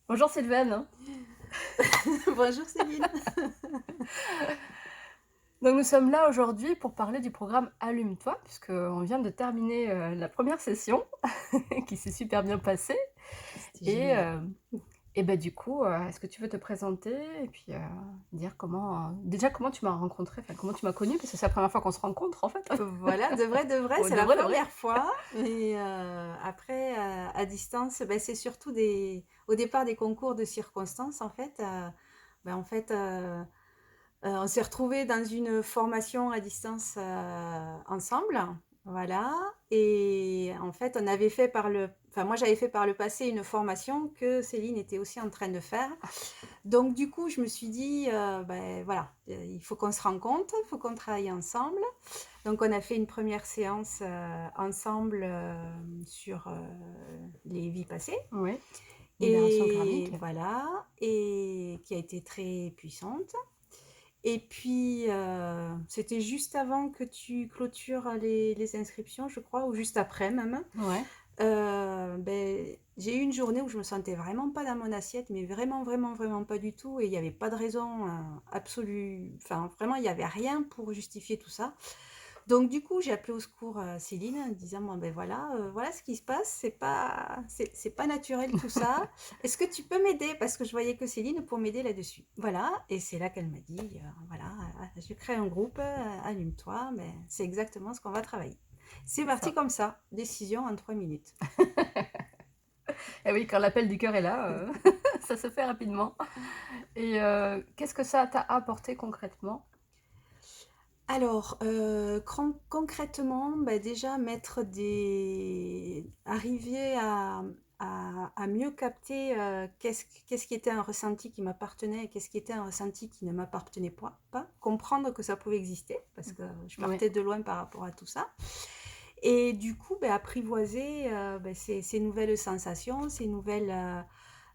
Bonjour Sylvaine. Bonjour Céline. Donc nous sommes là aujourd'hui pour parler du programme Allume-toi, puisqu'on vient de terminer, la première session qui s'est super bien passée C'était et génial. bah, du coup, est-ce que tu veux te présenter et puis, dire comment, déjà comment tu m'as rencontrée, enfin comment tu m'as connue? Parce que c'est la première fois qu'on se rencontre en fait. Voilà, de vrai, Oh, c'est de la vrai, de vrai. première fois et après, à distance, c'est surtout des au départ des concours de circonstances en fait, en fait, on s'est retrouvés dans une formation à distance, ensemble, voilà. Et en fait, on avait fait par le enfin moi j'avais fait par le passé une formation que Céline était aussi en train de faire. Donc du coup, je me suis dit, voilà, il faut qu'on se rencontre, il faut qu'on travaille ensemble. Donc on a fait une première séance, ensemble, sur, les vies passées Oui, libération et karmique. voilà, et qui a été très puissante. Et puis, c'était juste avant que tu clôtures les inscriptions, je crois, ou juste après même. Ouais. J'ai eu une journée où je me sentais vraiment pas dans mon assiette, mais vraiment, vraiment, vraiment pas du tout, et il y avait pas de raison, absolue, enfin vraiment il y avait rien pour justifier tout ça. Donc du coup, j'ai appelé au secours, Céline en disant: «Bon ben voilà, voilà ce qui se passe, c'est pas naturel tout ça. Est-ce que tu peux m'aider?» Parce que je voyais que Céline pour m'aider là-dessus. Voilà, et c'est là qu'elle m'a dit, voilà, «Je crée un groupe, allume-toi, mais c'est exactement ce qu'on va travailler». C'est C'est parti ça. comme ça, décision en 3 minutes. Et oui, quand l'appel du cœur est là, ça se fait rapidement et qu'est-ce que ça t'a apporté concrètement? Alors, concrètement, déjà mettre des arriver à mieux capter, qu'est-ce qui était un ressenti qui m'appartenait et qu'est-ce qui était un ressenti qui ne m'appartenait pas. Comprendre que ça pouvait exister parce que je Oui. partais de loin par rapport à tout ça, et du coup, apprivoiser, ces nouvelles sensations, ces nouvelles,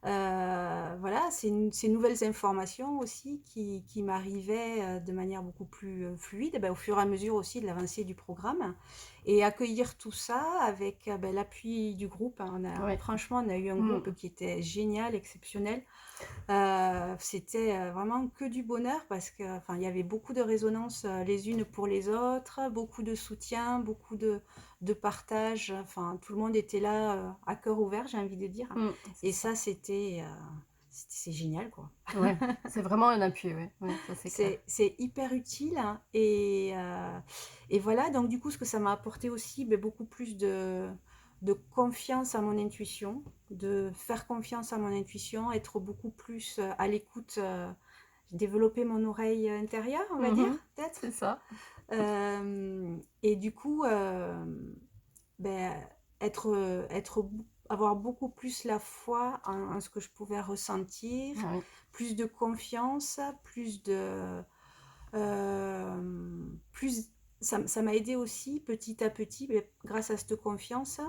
voilà, ces nouvelles informations aussi qui m'arrivaient, de manière beaucoup plus, fluide, au fur et à mesure aussi de l'avancée du programme, et accueillir tout ça avec, l'appui du groupe, hein. Oui. Franchement, on a eu un Mmh. groupe qui était génial, exceptionnel. C'était, vraiment que du bonheur parce que, enfin, il y avait beaucoup de résonance, les unes pour les autres, beaucoup de soutien, beaucoup de partage, enfin, tout le monde était là, à cœur ouvert, j'ai envie de dire, C'est et ça. ça, c'est génial, quoi. Ouais, c'est vraiment un appui, ouais, ouais, ça c'est clair. C'est hyper utile, hein, et voilà, donc du coup, ce que ça m'a apporté aussi, beaucoup plus de confiance à mon intuition, de faire confiance à mon intuition, être beaucoup plus, à l'écoute, développer mon oreille intérieure, on va dire, Mmh. C'est peut-être. ça. Et du coup, beh, avoir beaucoup plus la foi en ce que je pouvais ressentir, Ah oui. plus de confiance, plus de, plus ça m'a aidé aussi petit à petit, grâce à cette confiance,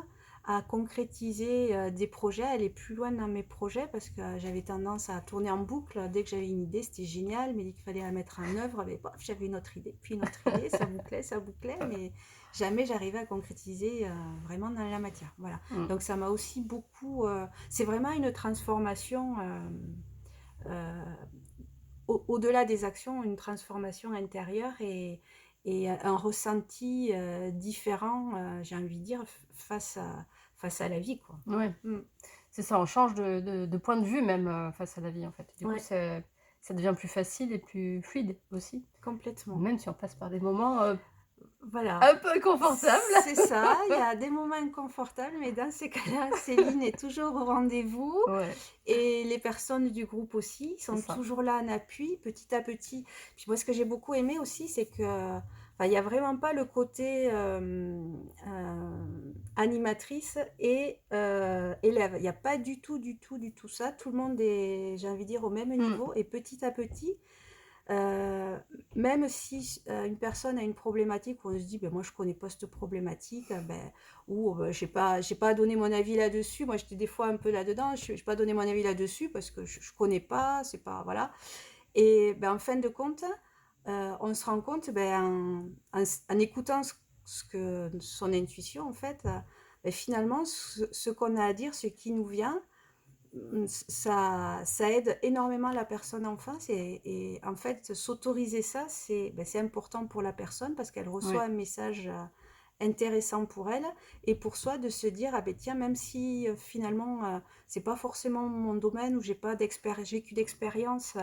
à concrétiser, des projets, aller plus loin dans mes projets parce que j'avais tendance à tourner en boucle. Dès que j'avais une idée, c'était génial, mais dès qu'il fallait la mettre en œuvre, pof, j'avais une autre idée, puis une autre idée, ça bouclait, mais jamais j'arrivais à concrétiser, vraiment dans la matière. Voilà. Mmh. Donc ça m'a aussi beaucoup, c'est vraiment une transformation, heu, au-delà des actions, une transformation intérieure, et un ressenti, différent, j'ai envie de dire, face à la vie, quoi. Ouais, Mmh. c'est ça, on change de point de vue même, face à la vie, en fait. Du coup, Ouais, c'est ça devient plus facile et plus fluide aussi, complètement. même si on passe par des moments, Voilà. un peu inconfortables. C'est ça, il y a des moments inconfortables, mais dans ces cas-là, Céline est toujours au rendez-vous, Ouais, et les personnes du groupe aussi c'est sont ça. toujours là en appui, petit à petit. Puis moi, ce que j'ai beaucoup aimé aussi, c'est que, enfin, il y a vraiment pas le côté, animatrice et élève. Il y a pas du tout, du tout, du tout ça. Tout le monde est, j'ai envie de dire, au même Mmh. niveau, et petit à petit, Heu, même si, une personne a une problématique où on se dit: «Moi je connais pas cette problématique», ou j'ai pas à donner mon avis là-dessus. Moi j'étais des fois un peu là-dedans, je pas donner mon avis là-dessus parce que je connais pas, c'est pas voilà, et en fin de compte, on se rend compte, en écoutant ce que son intuition en fait, finalement ce qu'on a à dire, ce qui nous vient, ça aide énormément la personne en face et en fait, s'autoriser ça, c'est important pour la personne parce qu'elle reçoit Oui, un message, intéressant pour elle et pour soi de se dire: «Ah beh, tiens, même si, finalement, c'est pas forcément mon domaine où j'ai qu'une expérience,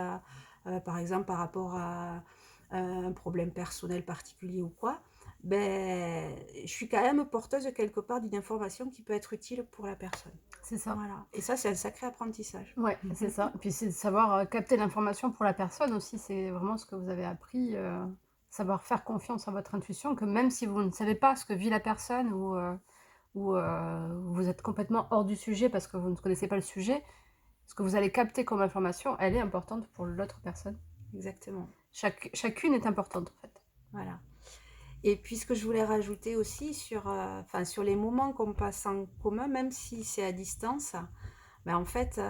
par exemple par rapport à un problème personnel particulier ou quoi, ben je suis quand même porteuse quelque part d'une information qui peut être utile pour la personne». c'est ça. Voilà et ça, c'est un sacré apprentissage. Ouais, c'est ça. Et puis c'est de savoir, capter l'information pour la personne aussi, c'est vraiment ce que vous avez appris, savoir faire confiance à votre intuition, que même si vous ne savez pas ce que vit la personne ou vous êtes complètement hors du sujet parce que vous ne connaissez pas le sujet, ce que vous allez capter comme information, elle est importante pour l'autre personne. Exactement, Chacune est importante, en fait. voilà et puis ce que je voulais rajouter aussi enfin sur les moments qu'on passe en commun, même si c'est à distance, ben en fait,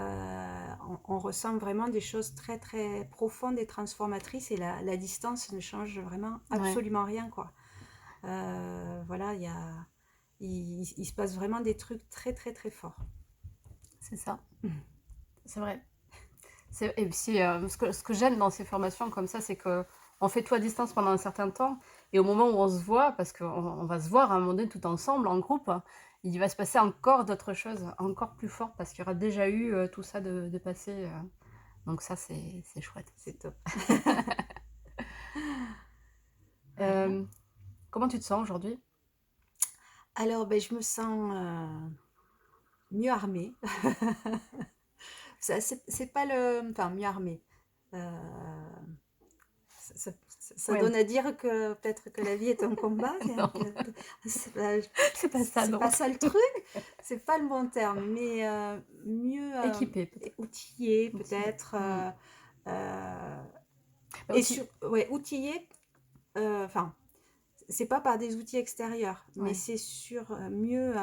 on ressent vraiment des choses très, très profondes et transformatrices et la distance ne change vraiment Ouais, absolument rien, quoi. Voilà, il se passe vraiment des trucs très, très, très forts. c'est ça, c'est vrai. Et puis, ce que j'aime dans ces formations comme ça, c'est qu'on fait tout à distance pendant un certain temps et au moment où on se voit, parce qu'on va se voir à un moment donné tout ensemble en groupe, il va se passer encore d'autres choses, encore plus fortes parce qu'il y aura déjà eu, tout ça de passé, donc ça c'est chouette C'est aussi. top. Voilà. Hem, Comment tu te sens aujourd'hui? Alors, ben je me sens, mieux armée. C'est pas le enfin mieux armée. Heu, ça Ouais, donne à dire que peut-être que la vie est un combat, non, c'est pas c'est pas ça, c'est non. pas ça le truc, c'est pas le bon terme, mais mieux, Équipée peut-être, outillée outillée. peut-être, Mmh. heu Bah, et ouais, outillée, enfin, c'est pas par des outils extérieurs, mais ouais. c'est mieux,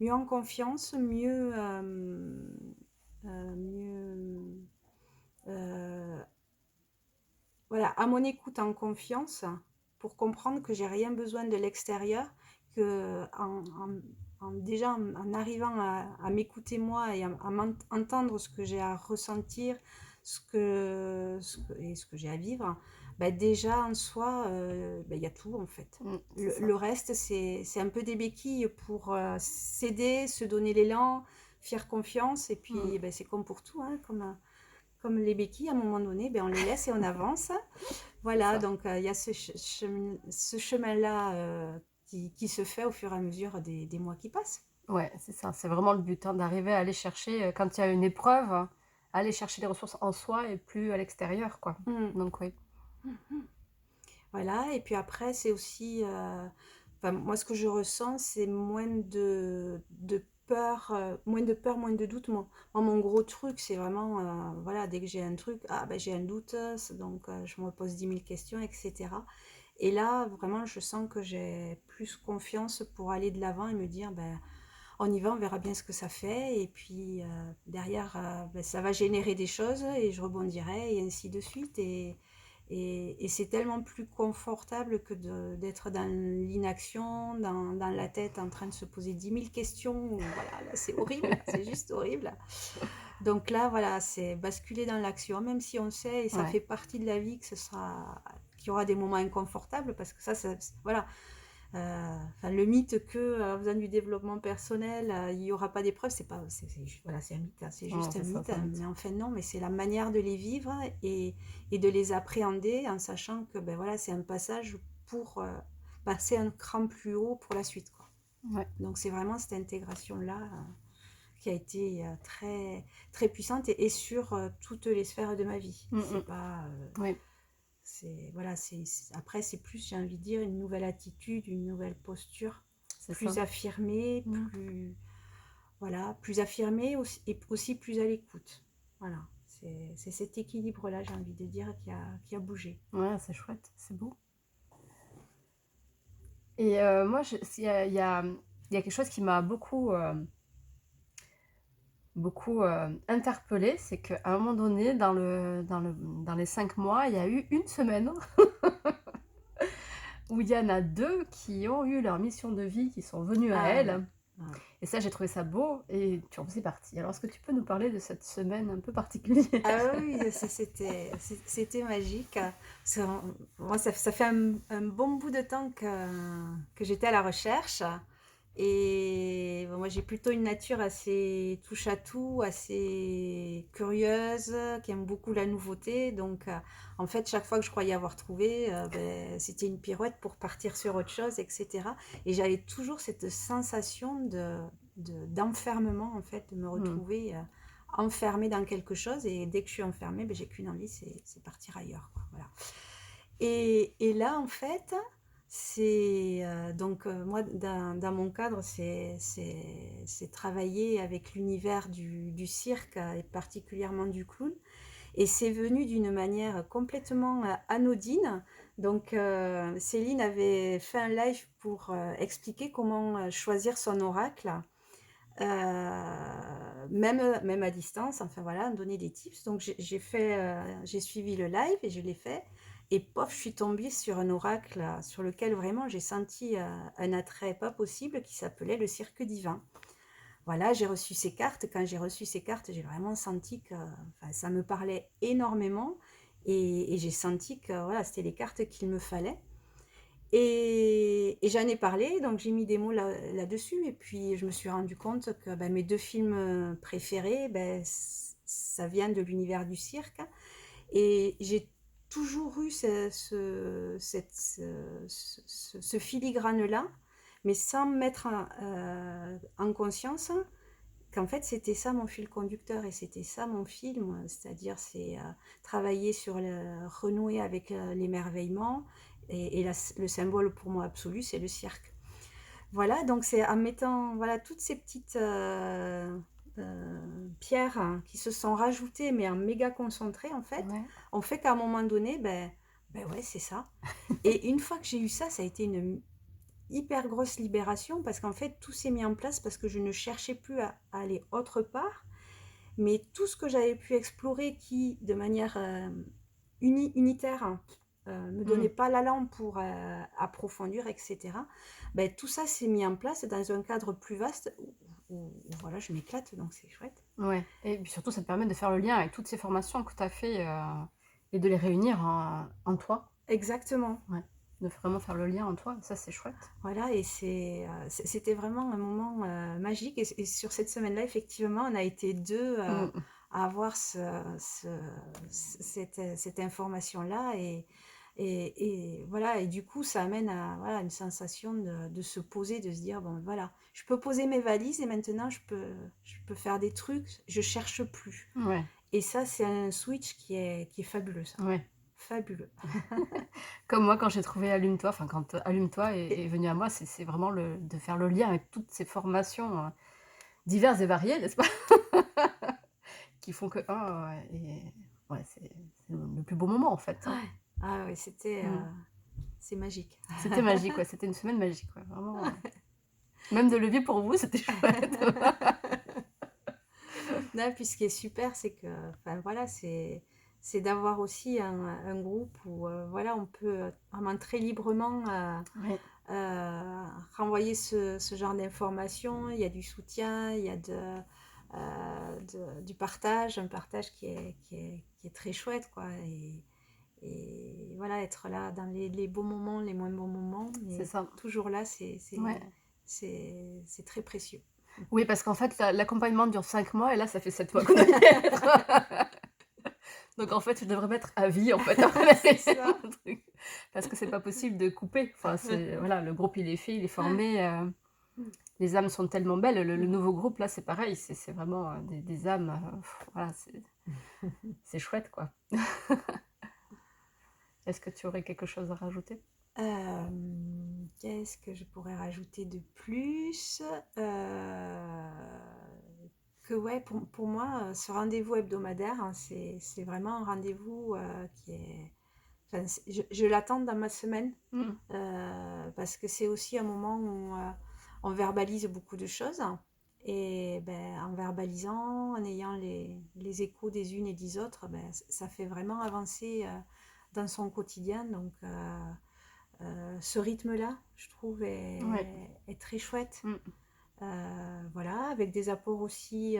mieux en confiance, mieux, heu, voilà, à mon écoute en confiance pour comprendre que j'ai rien besoin de l'extérieur, qu'en déjà en arrivant à m'écouter moi et à entendre ce que j'ai à ressentir, ce que j'ai à vivre, bah, déjà en soi, bah, il y a tout en fait. C'est ça. Le reste, c'est un peu des béquilles pour, s'aider, se donner l'élan, faire confiance et Mmh. puis, bah, c'est comme pour tout, hein, comme les béquilles, à un moment donné, ben, on les laisse et on avance. C'est Voilà, ça. donc il y a ce chemin-là qui se fait au fur et à mesure des mois qui passent. Ouais, c'est ça, c'est vraiment le but, hein, d'arriver à aller chercher, quand il y a une épreuve, aller chercher les ressources en soi et plus à l'extérieur, quoi. Mm. Donc oui. Voilà, et puis après, c'est aussi, enfin, moi, ce que je ressens, c'est de peur, moins de doute. Moi, mon gros truc, c'est vraiment, voilà, dès que j'ai un truc, ah ben j'ai un doute, donc je me pose 10 000 questions, etc. Et là, vraiment, je sens que j'ai plus confiance pour aller de l'avant et me dire, ben, on y va, on verra bien ce que ça fait. Et puis derrière, ben, ça va générer des choses et je rebondirai et ainsi de suite. Et c'est tellement plus confortable que d'être dans l'inaction, dans la tête en train de se poser 10 000 questions. Voilà, là, c'est horrible, c'est juste horrible. Donc là, voilà, c'est basculer dans l'action, même si on sait, et ça Ouais. fait partie de la vie, qu'il y aura des moments inconfortables, parce que voilà, enfin, le mythe que en faisant du développement personnel, il n'y aura pas d'épreuves, voilà, c'est un mythe, hein, c'est Non, juste un c'est ça, mythe, c'est un mythe. mais en fait non, mais c'est la manière de les vivre et de les appréhender en sachant que ben voilà, c'est un passage pour passer un cran plus haut pour la suite, quoi. Ouais. Donc c'est vraiment cette intégration-là qui a été très, très puissante et sur toutes les sphères de ma vie. Mmh C'est mh. pas, Oui, voilà, après c'est plus, j'ai envie de dire, une nouvelle attitude, une nouvelle posture, c'est ça. plus affirmée, Mmh. voilà, plus affirmée aussi, et aussi plus à l'écoute. Voilà, c'est cet équilibre-là, j'ai envie de dire, qui a bougé. Ouais, c'est chouette, c'est beau. Et moi, s'il y a il y a quelque chose qui m'a beaucoup, interpellée, c'est qu'à un moment donné, dans les 5 mois, il y a eu une semaine où il y en a 2 qui ont eu leur mission de vie, qui sont venues à Ah oui, elles. Ouais. Et ça, j'ai trouvé ça beau et tu en faisais partie. Alors, est-ce que tu peux nous parler de cette semaine un peu particulière? Ah oui, oui, c'était magique. Moi, ça fait un bon bout de temps que j'étais à la recherche. Et bon, moi, j'ai plutôt une nature assez touche-à-tout, assez curieuse, qui aime beaucoup la nouveauté. Donc, en fait, chaque fois que je croyais avoir trouvé, ben, c'était une pirouette pour partir sur autre chose, etc. Et j'avais toujours cette sensation d'enfermement, en fait, de me Hmm. retrouver enfermée dans quelque chose. Et dès que je suis enfermée, ben, j'ai qu'une envie, c'est partir ailleurs, quoi. Voilà. Et là, en fait, moi, dans mon cadre, c'est travailler avec l'univers du cirque et particulièrement du clown. Et c'est venu d'une manière complètement anodine. Donc, Céline avait fait un live pour expliquer comment choisir son oracle, même à distance, enfin voilà, donner des tips. Donc, j'ai suivi le live et je l'ai fait. Et pof, je suis tombée sur un oracle sur lequel vraiment j'ai senti un attrait pas possible qui s'appelait le cirque divin. Voilà, j'ai reçu ces cartes. Quand j'ai reçu ces cartes, j'ai vraiment senti que enfin, ça me parlait énormément et j'ai senti que voilà, c'était les cartes qu'il me fallait. Et j'en ai parlé, donc j'ai mis des mots là-dessus. Et puis je me suis rendu compte que ben, mes deux films préférés, ben, ça vient de l'univers du cirque. Et j'ai toujours eu ce filigrane-là, mais sans mettre en conscience qu'en fait c'était ça mon fil conducteur et c'était ça mon film, c'est-à-dire c'est travailler sur renouer avec l'émerveillement et le symbole pour moi absolu c'est le cirque. Voilà, donc c'est en mettant voilà toutes ces petites pierres qui se sont rajoutées mais en méga concentré en fait, Ouais. on fait qu'à un moment donné ben ouais c'est ça. Et une fois que j'ai eu ça, ça a été une hyper grosse libération parce qu'en fait tout s'est mis en place parce que je ne cherchais plus à aller autre part, mais tout ce que j'avais pu explorer qui de manière unitaire me Hmm. donnait pas l'allant pour approfondir, etc. Ben, tout ça s'est mis en place dans un cadre plus vaste où voilà, je m'éclate, donc c'est chouette. Ouais. Et puis surtout, ça te permet de faire le lien avec toutes ces formations que tu as fait et de les réunir en toi. Exactement. Ouais. De vraiment faire le lien en toi. Ça, c'est chouette. Voilà, et c'était vraiment un moment magique. Et sur cette semaine-là, effectivement, on a été deux Hmm. à avoir cette information-là. Et voilà, et du coup, ça amène à voilà, une sensation de se poser, de se dire, bon, voilà, je peux poser mes valises et maintenant je peux faire des trucs, je cherche plus. Ouais. Et ça, c'est un switch qui est fabuleux, ça. Ouais. Fabuleux. Comme moi, quand j'ai trouvé Allume-toi, enfin, quand Allume-toi est Et, venu à moi, c'est vraiment de faire le lien avec toutes ces formations diverses et variées, n'est-ce pas? Qui font que et ouais, c'est le plus beau moment, en fait, hein. ouais. Ah oui, Mmh. c'est magique. C'était magique, ouais, c'était une semaine magique, ouais, vraiment, même de le vivre pour vous, c'était chouette. Non, puis ce qui est super, c'est que, enfin voilà, c'est d'avoir aussi un groupe où voilà, on peut vraiment très librement Ouais, renvoyer ce genre d'informations. Il y a du soutien, il y a du partage, un partage qui est très chouette, quoi. Et voilà, être là dans les beaux moments, les moins bons moments, c'est mais ça. toujours là, Ouais. c'est très précieux. Oui, parce qu'en fait, l'accompagnement dure 5 mois et là, ça fait 7 mois qu'on doit y être. Donc en fait, je devrais mettre à vie, en fait, C'est ça. mon truc. Parce que c'est pas possible de couper. Enfin, c'est voilà, le groupe, il est fait, il est formé, les âmes sont tellement belles. Le nouveau groupe, là, c'est pareil, c'est vraiment, des âmes, voilà, c'est chouette, quoi. Est-ce que tu aurais quelque chose à rajouter? Qu'est-ce que je pourrais rajouter de plus? Que ouais, pour moi, ce rendez-vous hebdomadaire, hein, c'est vraiment un rendez-vous qui est... Enfin, je l'attends dans ma semaine Mmh. parce que c'est aussi un moment où on verbalise beaucoup de choses. Et ben, en verbalisant, en ayant les échos des unes et des autres, ben, ça fait vraiment avancer dans son quotidien. Donc, ce rythme-là, je trouve, Ouais. est très chouette. Mmh. voilà, avec des apports aussi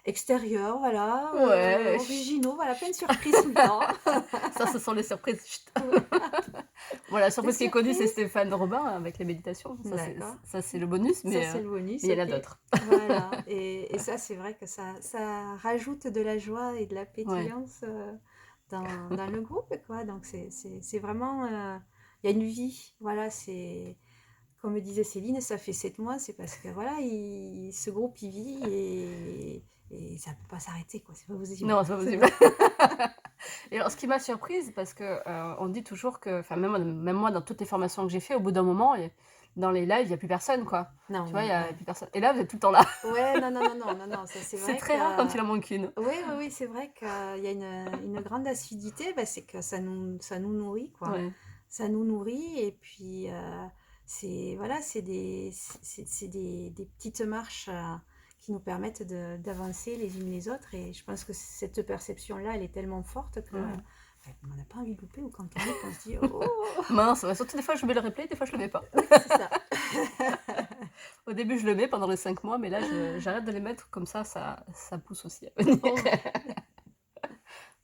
extérieurs, voilà, Ouais, originaux, voilà, plein de surprises tout le temps. ça, ce sont les surprises. Chut. Oui. Bon, la Des surprise qui est connue, c'est surprises? Stéphane Robin avec les méditations. D'accord. Ça, c'est le bonus, Ça, mais c'est le bonus, il y en a OK. d'autres. Voilà, et ça, c'est vrai que ça rajoute de la joie et de la Ouais. pétillance, dans le groupe, quoi. Donc c'est vraiment, il y a une vie, voilà, c'est comme me disait Céline, ça fait 7 mois, c'est parce que voilà, ce groupe, il vit et ça peut pas s'arrêter, quoi, c'est pas possible. Non, c'est pas C'est possible. pas Et alors, ce qui m'a surprise, parce que on dit toujours que, enfin, même moi, dans toutes les formations que j'ai fait, au bout d'un moment, dans les lives, il n'y a plus personne, quoi. non, Tu vois, il mais n'y a ouais. plus personne. Et là, vous êtes tout le temps là. Ouais, non, non, non, non, non, non, ça c'est C'est vrai très que rare quand il en manque une. oui, oui, oui, c'est vrai qu'il y a une grande acidité, bah, c'est que ça nous nourrit, quoi. Ouais. Ça nous nourrit et puis, c'est voilà, c'est des petites marches, qui nous permettent d'avancer les unes les autres et je pense que cette perception-là, elle est tellement forte que, Ouais. bah, on n'a pas envie de louper ou quand on loupe, on se dit: «Oh!» Mince, ouais, surtout des fois, je mets le replay, des fois, je le mets pas. Oui, c'est ça. Au début, je le mets pendant les 5 mois, mais là, j'arrête de les mettre, comme ça pousse aussi à venir. Oh,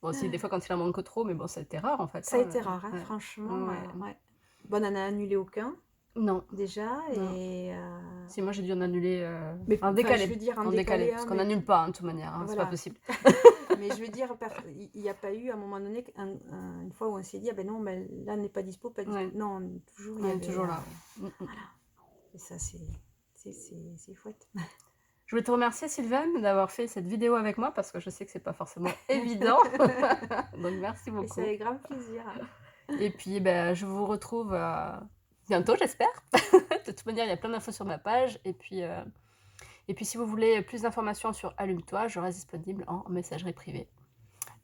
Bon, aussi, des fois, quand il en manque trop, mais bon, ça a été rare, en fait. ça a Hein, été rare, hein, ouais. franchement, Ouais. ouais. Bon, on en a annulé aucun Non, déjà non. et Si, moi, j'ai dû en annuler mais en enfin, je veux décalé. dire en En décalé, décalé, parce hein, qu'on mais n'annule pas, hein, de toute manière, hein, c'est pas voilà. possible. Mais je veux dire, il n'y a pas eu à un moment donné une fois où on s'est dit, ah ben non, ben, là, on n'est pas dispo, pas dispo. Ouais, Non, toujours, il y on est avait. toujours là. Mm, mm. Voilà. Et ça, c'est chouette. Je voulais te remercier, Sylvaine, d'avoir fait cette vidéo avec moi, parce que je sais que c'est pas forcément évident. Donc, merci Et c'est beaucoup. avec grand plaisir. Et puis, ben, je vous retrouve bientôt, j'espère. De toute manière, il y a plein d'infos sur ma page. Et puis, si vous voulez plus d'informations sur Allume-toi, je reste disponible en messagerie privée.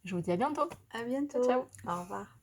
Je vous dis à bientôt. À Ciao, ciao. bientôt. Au revoir.